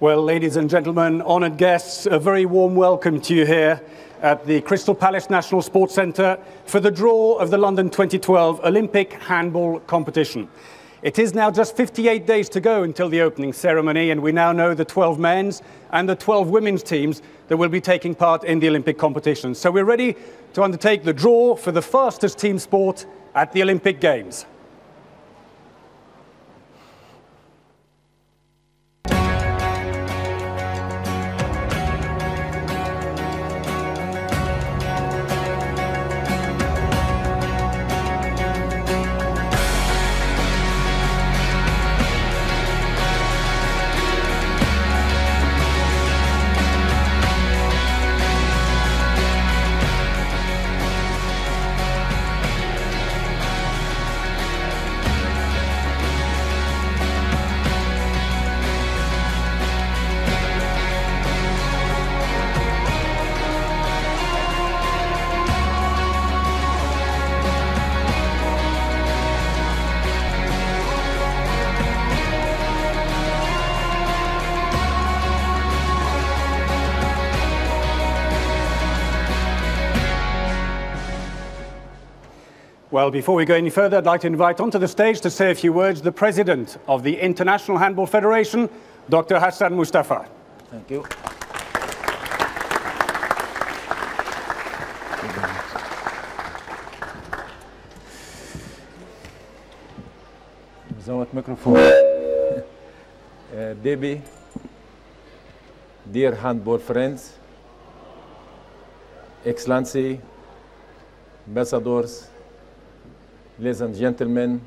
Well, ladies and gentlemen, honoured guests, a very warm welcome to you here at the Crystal Palace National Sports Centre for the draw of the London 2012 Olympic Handball competition. It is now just 58 days to go until the opening ceremony, and we now know the 12 men's and the 12 women's teams that will be taking part in the Olympic competition. So we're ready to undertake the draw for the fastest team sport at the Olympic Games. Well, before we go any further, I'd like to invite onto the stage to say a few words the President of the International Handball Federation, Dr. Hassan Mustafa. Thank you. Without microphone. Debbie, dear handball friends, Excellency, ambassadors, ladies and gentlemen,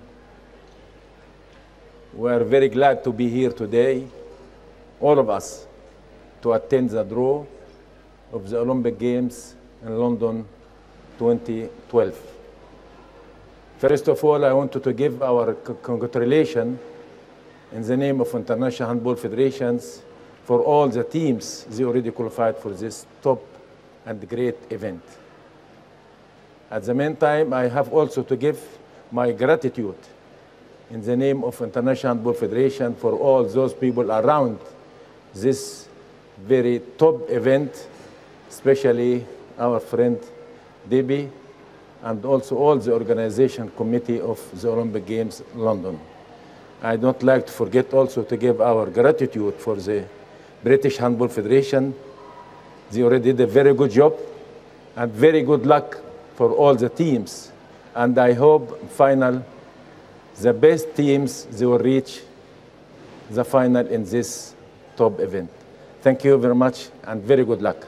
we are very glad to be here today, all of us, to attend the draw of the Olympic Games in London 2012. First of all, I wanted to give our congratulations in the name of International Handball Federations for all the teams they already qualified for this top and great event. At the meantime, I have also to give my gratitude in the name of International Handball Federation for all those people around this very top event, especially our friend Debbie, and also all the organization committee of the Olympic Games London. I don't like to forget also to give our gratitude for the British Handball Federation. They already did a very good job, and very good luck for all the teams. And I hope, final, the best teams, they will reach the final in this top event. Thank you very much, and very good luck.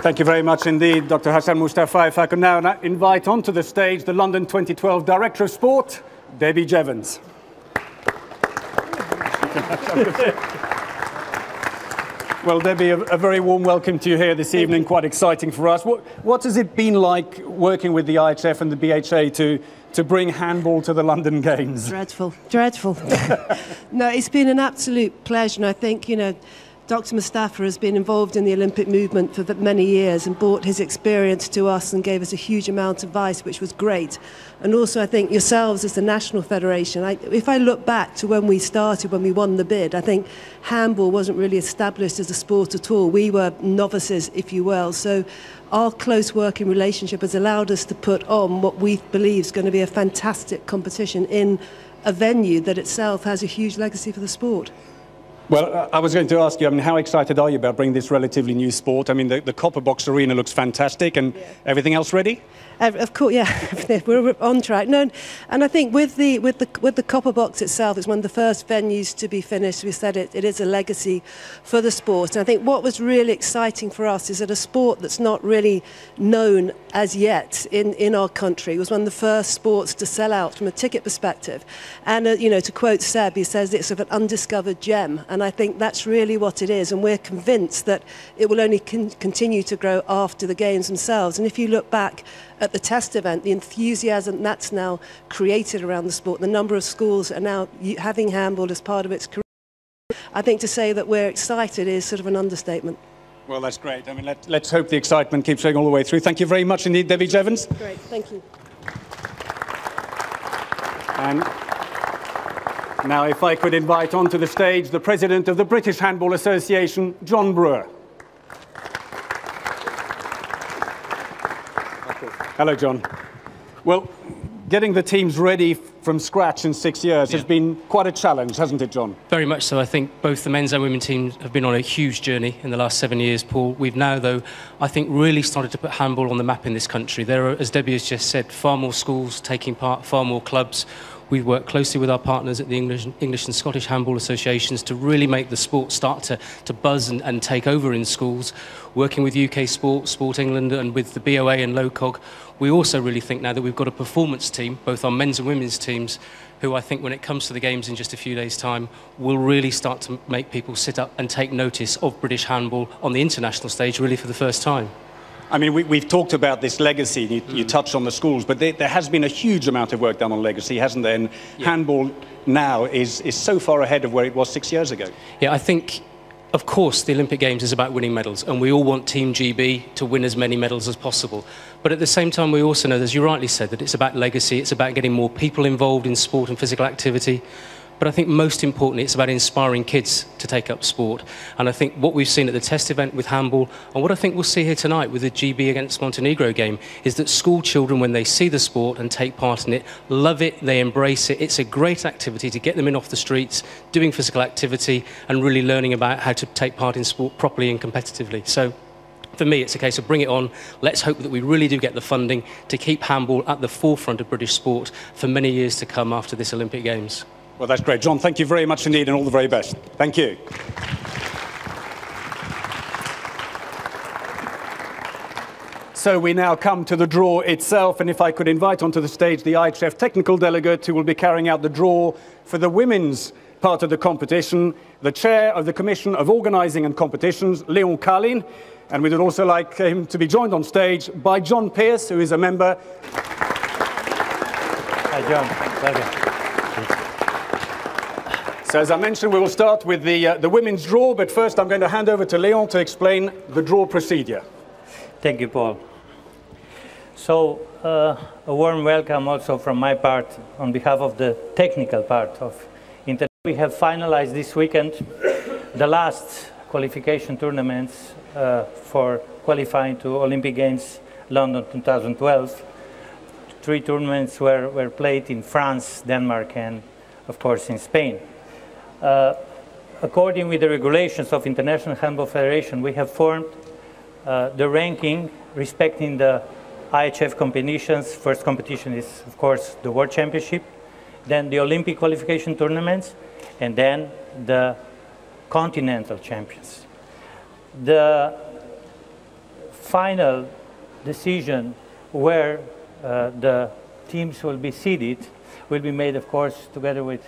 Thank you very much indeed, Dr. Hassan Mustafa. If I could now invite onto the stage the London 2012 Director of Sport, Debbie Jevons. Well, Debbie, a very warm welcome to you here this evening. Quite exciting for us. What has it been like working with the IHF and the BHA to bring handball to the London Games? Dreadful, dreadful. No, it's been an absolute pleasure, and I think, you know, Dr. Mustafa has been involved in the Olympic movement for many years and brought his experience to us and gave us a huge amount of advice, which was great. And also, I think yourselves as the National Federation, if I look back to when we started, when we won the bid, I think handball wasn't really established as a sport at all. We were novices, if you will. So our close working relationship has allowed us to put on what we believe is going to be a fantastic competition in a venue that itself has a huge legacy for the sport. Well, I was going to ask you, I mean, how excited are you about bringing this relatively new sport? I mean, the Copper Box Arena looks fantastic, and everything else ready? Of course, yeah, we're on track. No, and I think with the Copper Box itself, it's one of the first venues to be finished. We said it is a legacy for the sport. And I think what was really exciting for us is that a sport that's not really known as yet in our country was one of the first sports to sell out from a ticket perspective. And you know, to quote Seb, he says it's of an undiscovered gem. And I think that's really what it is. And we're convinced that it will only continue to grow after the games themselves. And if you look back at the test event, the enthusiasm that's now created around the sport, the number of schools are now having handball as part of its career, I think to say that we're excited is sort of an understatement. Well, that's great. I mean, let's hope the excitement keeps going all the way through. Thank you very much indeed, Debbie Jevons. Great, thank you. And now if I could invite onto the stage the President of the British Handball Association, John Brewer. Hello, John. Well, getting the teams ready from scratch in 6 years has been quite a challenge, hasn't it, John? Very much so. I think both the men's and women's teams have been on a huge journey in the last 7 years, Paul. We've now, though, I think really started to put handball on the map in this country. There are, as Debbie has just said, far more schools taking part, far more clubs. We've worked closely with our partners at the English and Scottish Handball Associations to really make the sport start to buzz and take over in schools. Working with UK Sport, Sport England and with the BOA and LOCOG, we also really think now that we've got a performance team, both our men's and women's teams, who I think when it comes to the games in just a few days' time, will really start to make people sit up and take notice of British handball on the international stage really for the first time. I mean, we've talked about this legacy, you touched on the schools, but there has been a huge amount of work done on legacy, hasn't there? And handball now is so far ahead of where it was 6 years ago. Yeah, I think, of course, the Olympic Games is about winning medals, and we all want Team GB to win as many medals as possible. But at the same time, we also know, as you rightly said, that it's about legacy, it's about getting more people involved in sport and physical activity. But I think most importantly, it's about inspiring kids to take up sport. And I think what we've seen at the test event with handball, and what I think we'll see here tonight with the GB against Montenegro game, is that school children, when they see the sport and take part in it, love it, they embrace it. It's a great activity to get them in off the streets, doing physical activity, and really learning about how to take part in sport properly and competitively. So for me, it's a case of bring it on. Let's hope that we really do get the funding to keep handball at the forefront of British sport for many years to come after this Olympic Games. Well, that's great. John, thank you very much indeed, and all the very best. Thank you. So we now come to the draw itself, and if I could invite onto the stage the IHF technical delegate who will be carrying out the draw for the women's part of the competition, the chair of the Commission of Organising and Competitions, Léon Carlin, and we would also like him to be joined on stage by John Pearce, who is a member. Hi, John. Welcome. So as I mentioned, we will start with the women's draw, but first I'm going to hand over to Léon to explain the draw procedure. Thank you, Paul. So a warm welcome also from my part on behalf of the technical part of Inter. We have finalized this weekend the last qualification tournaments for qualifying to Olympic Games London 2012. 3 tournaments were played in France, Denmark, and of course in Spain. According with the regulations of International Handball Federation, we have formed the ranking respecting the IHF competitions. First competition is, of course, the World Championship, then the Olympic qualification tournaments, and then the Continental Champions. The final decision where the teams will be seeded will be made, of course, together with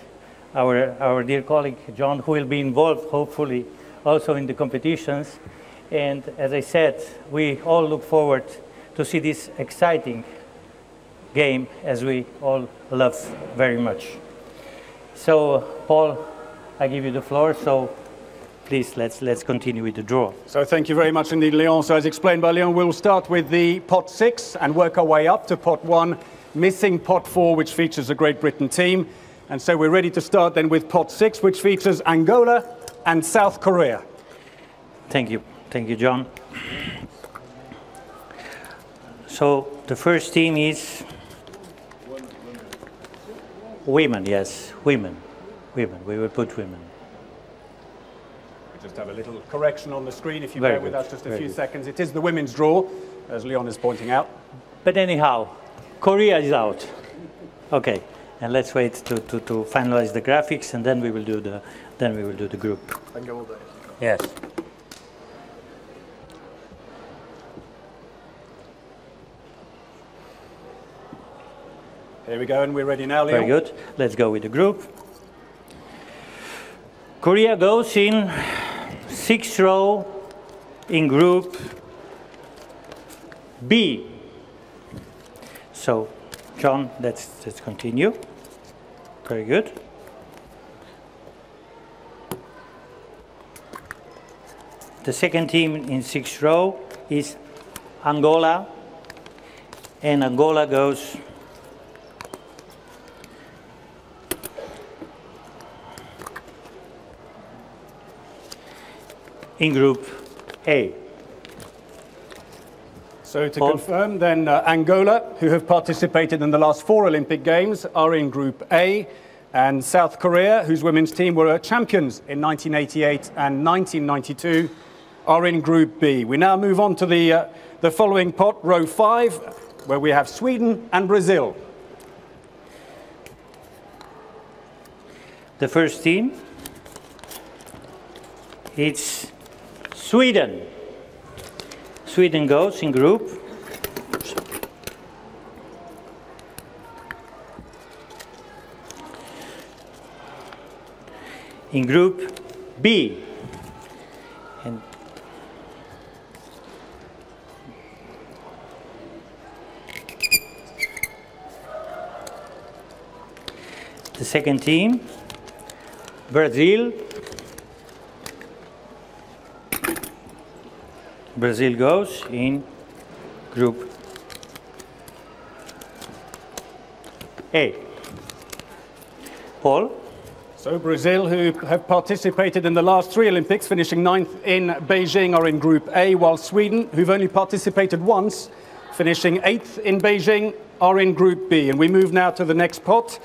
our dear colleague John, who will be involved, hopefully, also in the competitions. And as I said, we all look forward to see this exciting game, as we all love very much. So, Paul, I give you the floor. So, please, let's continue with the draw. So thank you very much indeed, Léon. So as explained by Léon, we'll start with the pot 6 and work our way up to pot 1, missing pot 4, which features a Great Britain team. And so we're ready to start then with pot 6, which features Angola and South Korea. Thank you, John. So the first team is women. Yes, women. We will put women. We just have a little correction on the screen, if you Very bear with good. us just a few seconds. It is the women's draw, as Leon is pointing out. But anyhow, Korea is out. Okay, and let's wait to finalize the graphics, and then we will do the group. I can go all day. Yes. Here we go, and we're ready now, Leon. Very good. Let's go with the group. Korea goes in 6th row in group B. So, John, let's continue. Very good. The second team in 6th row is Angola, and Angola goes in Group A. So to confirm then, Angola, who have participated in the last 4 Olympic Games, are in Group A, and South Korea, whose women's team were champions in 1988 and 1992, are in Group B. We now move on to the following pot, row 5, where we have Sweden and Brazil. The first team, it's Sweden. Sweden goes in Group B. And the second team, Brazil. Brazil goes in Group A. Paul? So Brazil, who have participated in the last 3 Olympics, finishing 9th in Beijing, are in Group A, while Sweden, who've only participated once, finishing 8th in Beijing, are in Group B. And we move now to the next pot,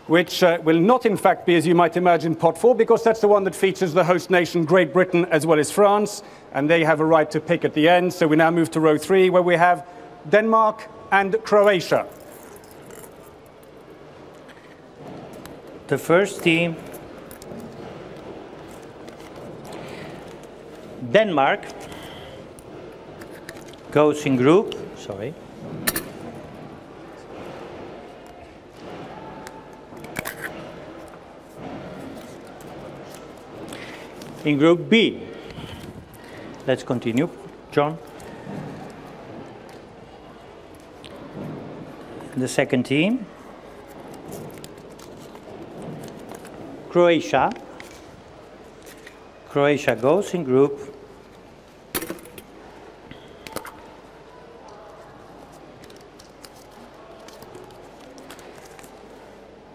which will not in fact be, as you might imagine, pot 4, because that's the one that features the host nation, Great Britain, as well as France, and they have a right to pick at the end. So we now move to row 3, where we have Denmark and Croatia. The first team, Denmark, goes in Group B. Let's continue, John. The second team, Croatia. Croatia goes in Group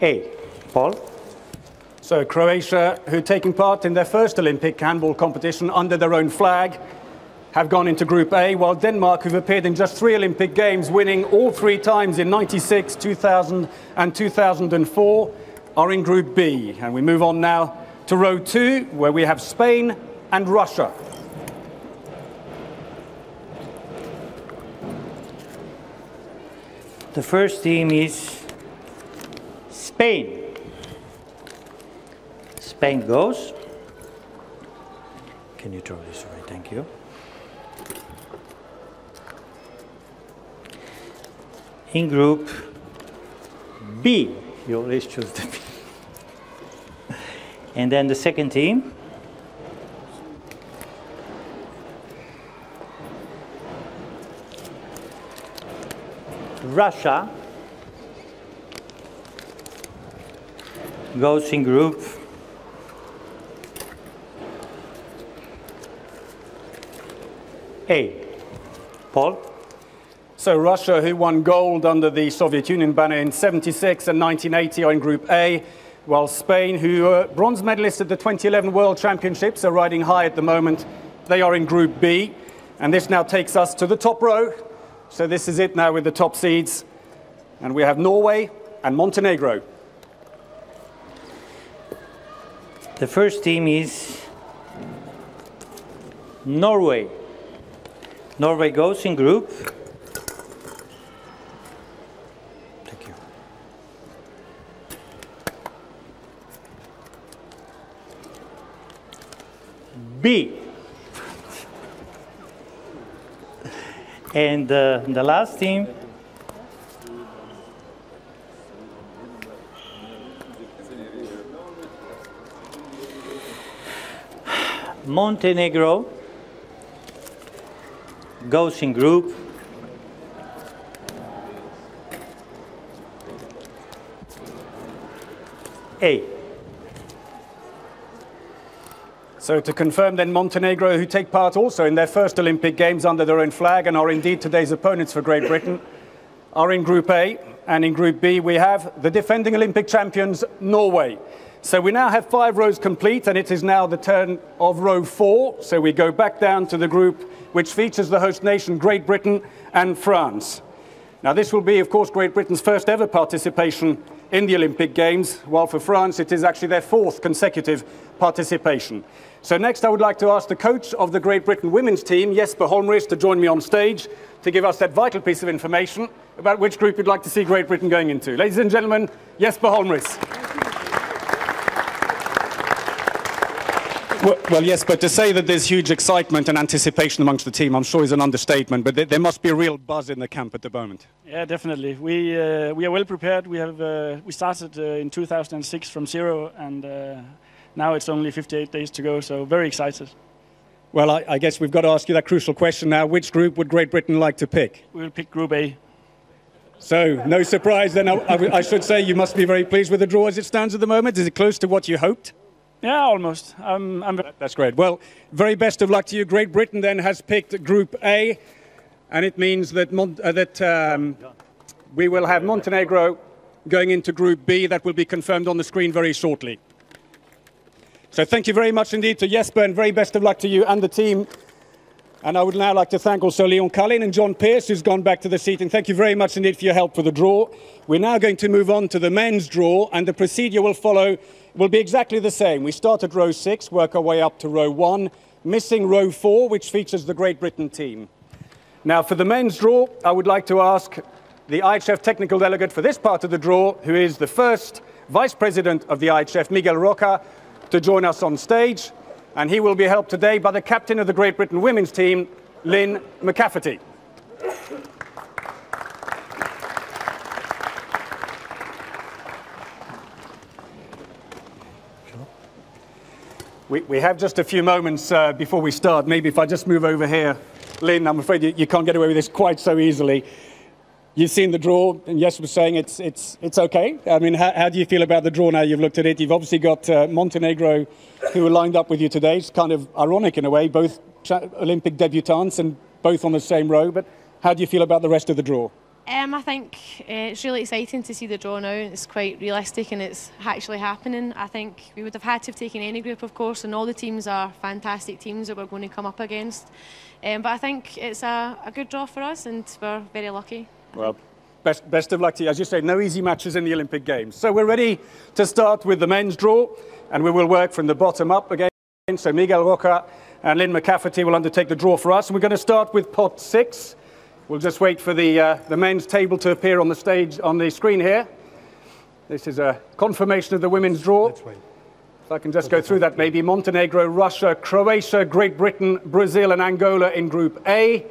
A. Paul? So Croatia, who are taking part in their first Olympic handball competition under their own flag, have gone into Group A, while Denmark, who've appeared in just 3 Olympic Games, winning all 3 times in 96, 2000 and 2004, are in Group B. And we move on now to row 2, where we have Spain and Russia. The first team is Spain. Spain goes. Can you throw this away? Thank you. In Group B. You always choose the B. And then the second team, Russia, goes in Group A. Paul? So Russia, who won gold under the Soviet Union banner in 76 and 1980, are in Group A, while Spain, who are bronze medalists at the 2011 World Championships, are riding high at the moment. They are in Group B. And this now takes us to the top row. So this is it now with the top seeds. And we have Norway and Montenegro. The first team is Norway. Norway goes in Group. Thank you. B. And the last team, Montenegro, goes in Group A. So to confirm then, Montenegro, who take part also in their first Olympic Games under their own flag and are indeed today's opponents for Great Britain, are in Group A. And in Group B we have the defending Olympic champions, Norway. So we now have 5 rows complete, and it is now the turn of row 4. So we go back down to the group which features the host nation, Great Britain and France. Now this will be, of course, Great Britain's first ever participation in the Olympic Games, while for France it is actually their 4th consecutive participation. So next I would like to ask the coach of the Great Britain women's team, Jesper Holmris, to join me on stage to give us that vital piece of information about which group you'd like to see Great Britain going into. Ladies and gentlemen, Jesper Holmris. Well, yes, but to say that there's huge excitement and anticipation amongst the team, I'm sure is an understatement, but there must be a real buzz in the camp at the moment. Yeah, definitely. We are well prepared. We started in 2006 from zero, and now it's only 58 days to go, so very excited. Well, I guess we've got to ask you that crucial question now. Which group would Great Britain like to pick? We'll pick Group A. So, no surprise then. I should say you must be very pleased with the draw as it stands at the moment. Is it close to what you hoped? Yeah, almost. That's great. Well, very best of luck to you. Great Britain then has picked Group A, and it means that we will have Montenegro going into Group B. That will be confirmed on the screen very shortly. So thank you very much indeed to Jesper, and very best of luck to you and the team. And I would now like to thank also Leon Cullin and John Pearce, who's gone back to the seat. And thank you very much indeed for your help for the draw. We're now going to move on to the men's draw, and the procedure will be exactly the same. We start at row 6, work our way up to row 1, missing row 4, which features the Great Britain team. Now, for the men's draw, I would like to ask the IHF technical delegate for this part of the draw, who is the first vice president of the IHF, Miguel Roca, to join us on stage. And he will be helped today by the captain of the Great Britain women's team, Lynn McCafferty. We have just a few moments before we start. Maybe if I just move over here. Lynn, I'm afraid you can't get away with this quite so easily. You've seen the draw, and Jesper was saying it's okay. I mean, how do you feel about the draw now you've looked at it? You've obviously got Montenegro, who are lined up with you today. It's kind of ironic in a way, both Olympic debutantes and both on the same row. But how do you feel about the rest of the draw? I think it's really exciting to see the draw now. It's quite realistic and it's actually happening. I think we would have had to have taken any group, of course, and all the teams are fantastic teams that we're going to come up against. But I think it's a good draw for us and we're very lucky. Well, best of luck to you. As you say, no easy matches in the Olympic Games. So we're ready to start with the men's draw, and we will work from the bottom up again. So Miguel Roca and Lynn McCafferty will undertake the draw for us. And we're going to start with pot 6. We'll just wait for the men's table to appear on the stage, on the screen here. This is a confirmation of the women's draw. If I can just go through that maybe. Montenegro, Russia, Croatia, Great Britain, Brazil and Angola in Group A.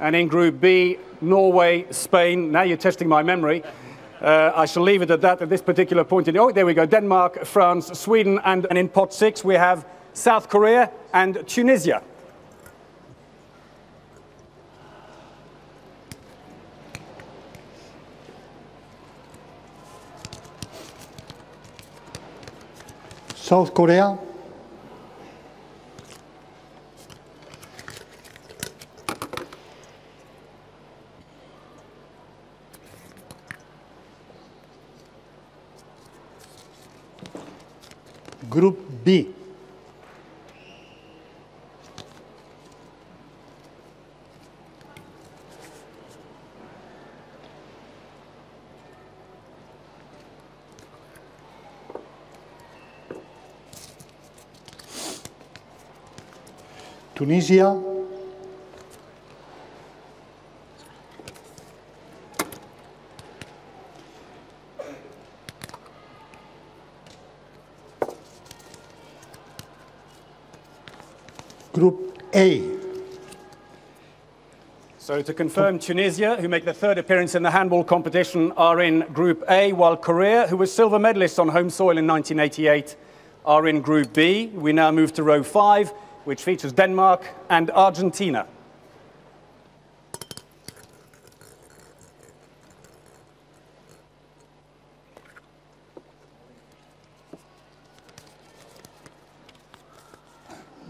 And in Group B, Norway, Spain. Now you're testing my memory. I shall leave it at that at this particular point. Oh, there we go. Denmark, France, Sweden, and in pot 6 we have South Korea and Tunisia. South Korea. Group B. Tunisia. Group A. So to confirm, Tunisia, who make their 3rd appearance in the handball competition, are in Group A, while Korea, who was silver medalists on home soil in 1988, are in Group B. We now move to row 5, which features Denmark and Argentina.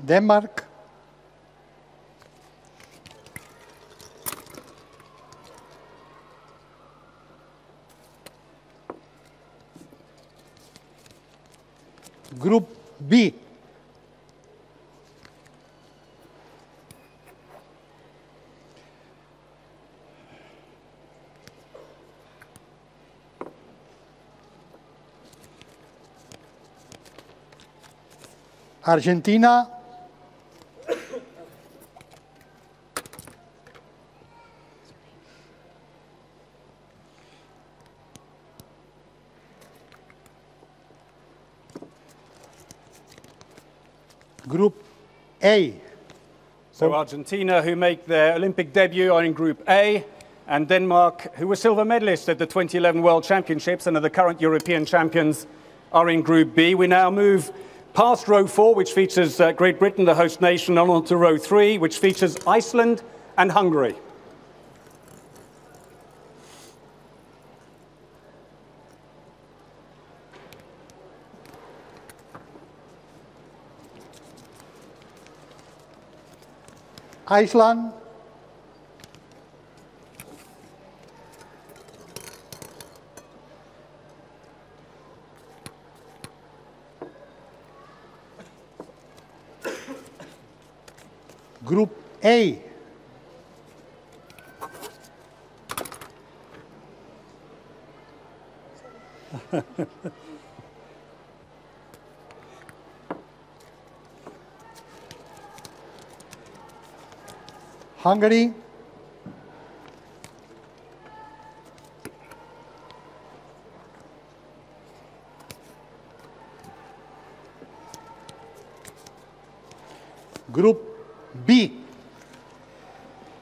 Denmark. Group B. Argentina. Group A. So Argentina, who make their Olympic debut, are in Group A, and Denmark, who were silver medalists at the 2011 World Championships and are the current European champions, are in Group B. We now move past row 4, which features Great Britain, the host nation, and on to row 3, which features Iceland and Hungary. Iceland. Group A. Hungary. Group B.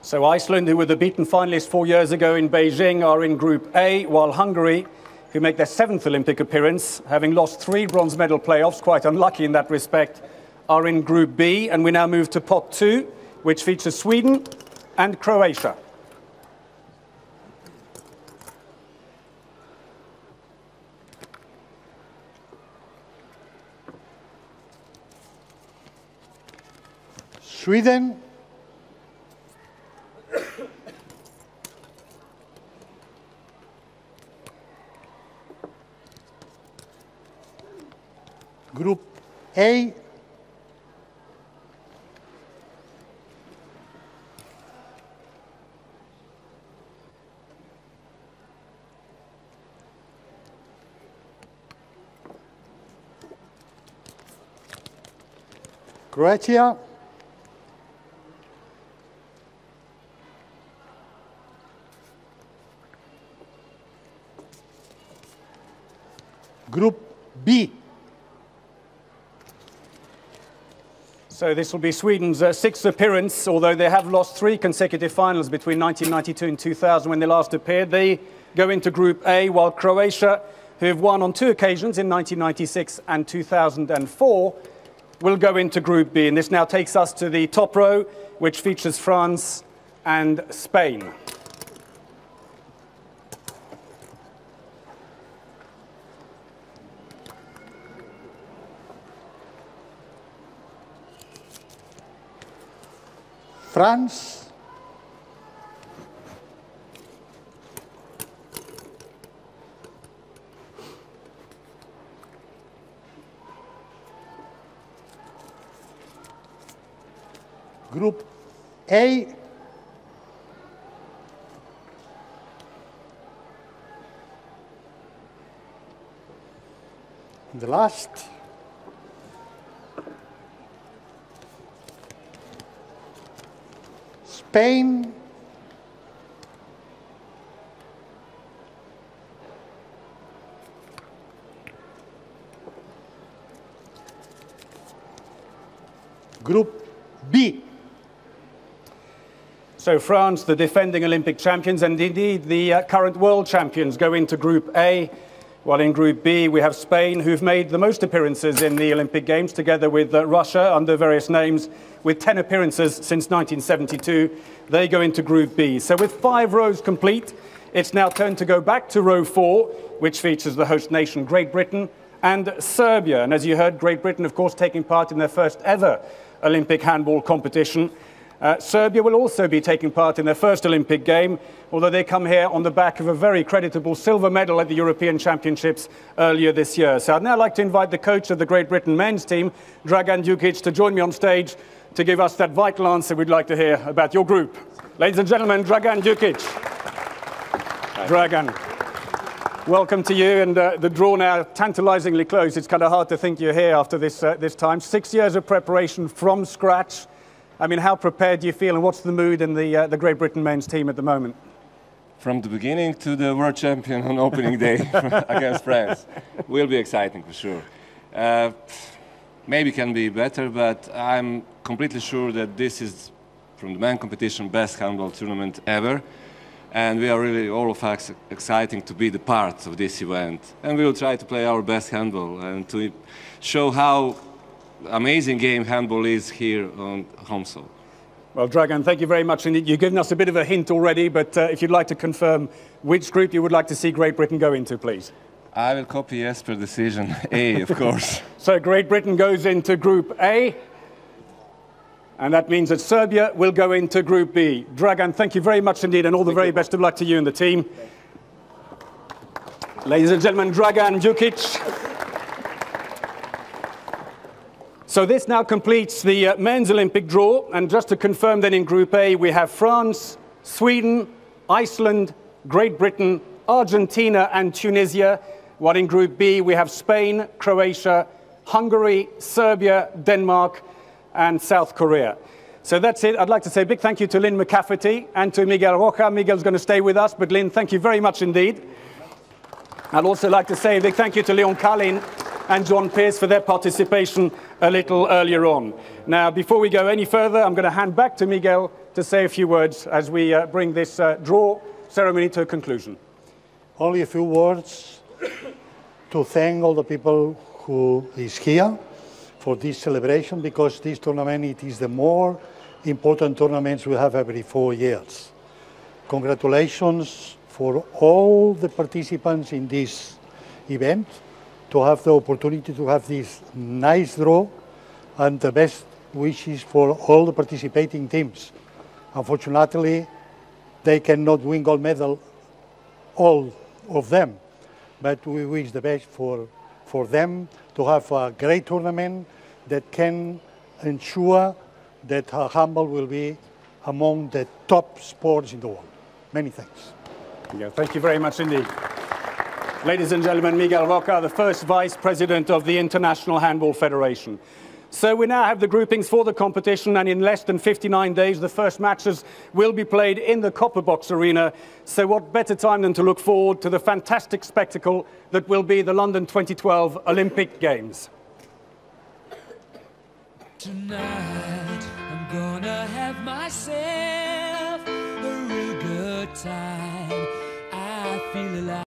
So Iceland, who were the beaten finalists 4 years ago in Beijing, are in Group A, while Hungary, who make their 7th Olympic appearance, having lost 3 bronze medal playoffs, quite unlucky in that respect, are in Group B. And we now move to Pot 2, which features Sweden and Croatia. Sweden. Group A. Croatia. Group B. So this will be Sweden's 6th appearance, although they have lost 3 consecutive finals between 1992 and 2000 when they last appeared. They go into Group A, while Croatia, who have won on 2 occasions in 1996 and 2004, will go into Group B. And this now takes us to the top row, which features France and Spain. France. Group A. The last. Spain. Group B. So France, the defending Olympic champions, and indeed the current world champions, go into Group A, while in Group B we have Spain, who've made the most appearances in the Olympic Games, together with Russia under various names, with 10 appearances since 1972. They go into Group B. So with 5 rows complete, it's now turned to go back to row 4, which features the host nation, Great Britain, and Serbia. And as you heard, Great Britain, of course, taking part in their first ever Olympic handball competition. Serbia will also be taking part in their first Olympic game, although they come here on the back of a very creditable silver medal at the European Championships earlier this year. So I'd now like to invite the coach of the Great Britain men's team, Dragan Djukic, to join me on stage to give us that vital answer we'd like to hear about your group. Ladies and gentlemen, Dragan Djukic. Dragan, welcome to you, and the draw now tantalizingly close. It's kind of hard to think you're here after this time. 6 years of preparation from scratch. I mean, how prepared do you feel, and what's the mood in the Great Britain men's team at the moment? From the beginning to the world champion on opening day against France. Will be exciting for sure. Maybe can be better, but I'm completely sure that this is, from the men's competition, best handball tournament ever. And we are really, all of us, excited to be the part of this event. And we will try to play our best handball and to show how amazing game handball is here on home soil. Well, Dragan, thank you very much indeed. You've given us a bit of a hint already, but if you'd like to confirm which group you would like to see Great Britain go into, please. I will copy Jesper decision A, of course. So Great Britain goes into Group A, and that means that Serbia will go into Group B. Dragan, thank you very much indeed, and all the very best of luck to you and the team. Ladies and gentlemen, Dragan Djukic. So this now completes the men's Olympic draw, and just to confirm then in Group A we have France, Sweden, Iceland, Great Britain, Argentina and Tunisia, while in Group B we have Spain, Croatia, Hungary, Serbia, Denmark and South Korea. So that's it. I'd like to say a big thank you to Lynn McCafferty and to Miguel Rocha. Miguel's going to stay with us, but Lynn, thank you very much indeed. I'd also like to say a big thank you to Leon Kalin and John Pearce for their participation a little earlier on. Now, before we go any further, I'm going to hand back to Miguel to say a few words as we bring this draw ceremony to a conclusion. Only a few words to thank all the people who is here for this celebration, because this tournament, it is the more important tournaments we have every 4 years. Congratulations for all the participants in this event, to have the opportunity to have this nice draw, and the best wishes for all the participating teams. Unfortunately, they cannot win gold medal, all of them, but we wish the best for them to have a great tournament that can ensure that handball will be among the top sports in the world. Many thanks. Yeah, thank you very much indeed. Ladies and gentlemen, Miguel Rocha, the first Vice President of the International Handball Federation. So we now have the groupings for the competition, and in less than 59 days, the first matches will be played in the Copper Box Arena. So what better time than to look forward to the fantastic spectacle that will be the London 2012 Olympic Games. Tonight, I'm gonna have myself a real good time. I feel alive.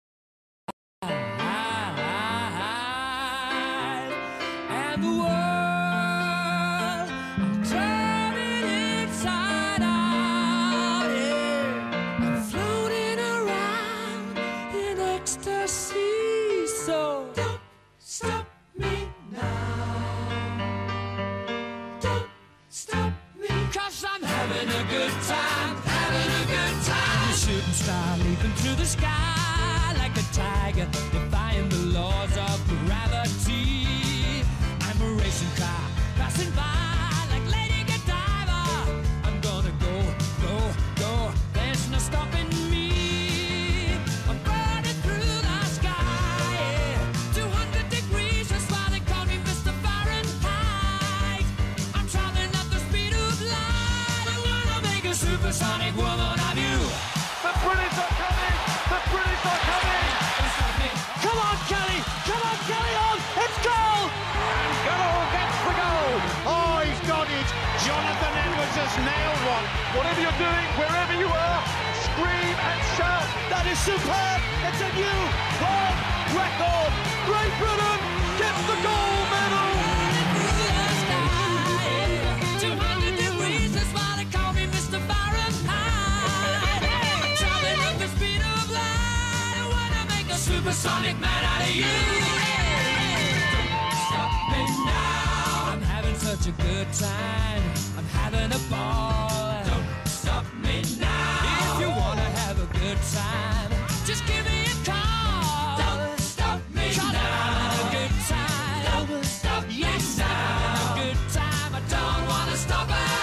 And the world, I'm turning inside out, yeah. I'm floating around in ecstasy, so don't stop me now. Don't stop me, 'cause I'm having a good time, having a good time. A shooting star leaping through the sky like a tiger, defying the laws of gravity. I'm a racing car passing by like Lady Godiva. I'm gonna go, go, go. There's no stopping me. I'm burning through the sky, yeah. 200 degrees, that's why they call me Mr. Fahrenheit. I'm traveling at the speed of light. I wanna make a supersonic woman of you. The British are coming! The British are coming! Come on, Kelly! Come on, Kelly, on! It's goal! And Goal gets the goal! Oh, he's got it! Jonathan Edwards has nailed one! Whatever you're doing, wherever you are, scream and shout! That is superb! It's a new world record! Great Britain gets the gold medal! 200 degrees, that's why they call me Mr. Fahrenheit. I'm traveling at the speed of light. I wanna make a supersonic man out of you. Don't stop me now. I'm having such a good time. I'm having a ball. just give me a call. Don't stop me now. A good time. Don't stop me now. A good time. I don't wanna stop at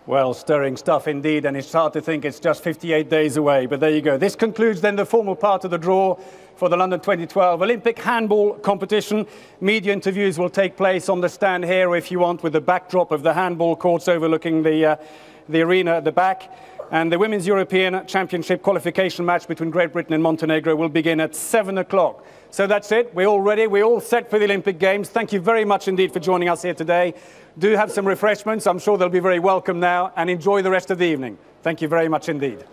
Well, stirring stuff indeed, and it's hard to think it's just 58 days away, but there you go. This concludes then the formal part of the draw for the London 2012 Olympic handball competition. Media interviews will take place on the stand here, if you want, with the backdrop of the handball courts overlooking the arena at the back. And the Women's European Championship qualification match between Great Britain and Montenegro will begin at 7 o'clock. So that's it. We're all ready. We're all set for the Olympic Games. Thank you very much indeed for joining us here today. Do have some refreshments. I'm sure they'll be very welcome now, and enjoy the rest of the evening. Thank you very much indeed.